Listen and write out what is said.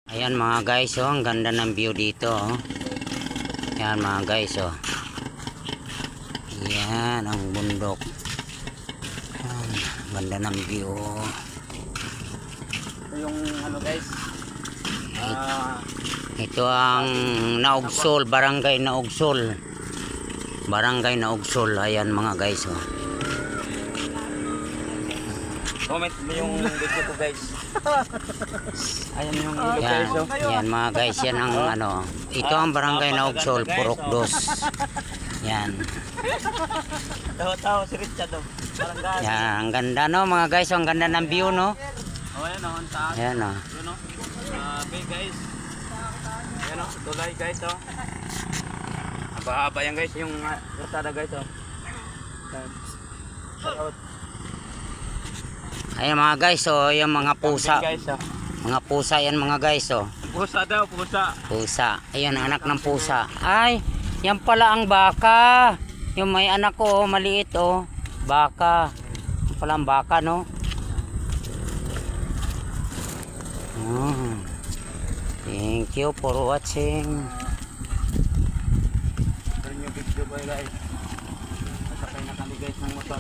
Ayan mga guys, oh, ang ganda ng view dito, oh. Ayan mga guys, oh. Ayan ang bundok. Ayan, ganda ng view. Ito yung ano guys. Ito ang Naugsol, Barangay Naugsol. Barangay Naugsol. Ayan mga guys, oh. Comment mo yung video ko guys. Ayan yung video Yan, guys. Oh. yan mga guys, yan ang ano. Ito ang Barangay Naugsol, Purok Dos. Yan. Taho-taho si Richard oh. Barangay. Yan, ang ganda no mga guys, ang ganda ng view no. Oh, ayan oh, ang taas. Ayan oh. Yun oh. Okay guys. Ayan oh, tulay guys oh. Haba-haba yan guys, yung kalsada guys oh. Shout out. Ayan mga guys, oh, yung mga pusa. Guys, oh. Mga pusa yan mga guys, oh. Pusa daw, pusa. Pusa. Ayun, anak ng pusa. Ay, yan pala ang baka. Yung may anak ko, oh, maliit, oh. Baka. Yan pala ang baka, no? Thank you for watching. Ito yung video guys. Nasakay na kami guys ng motor.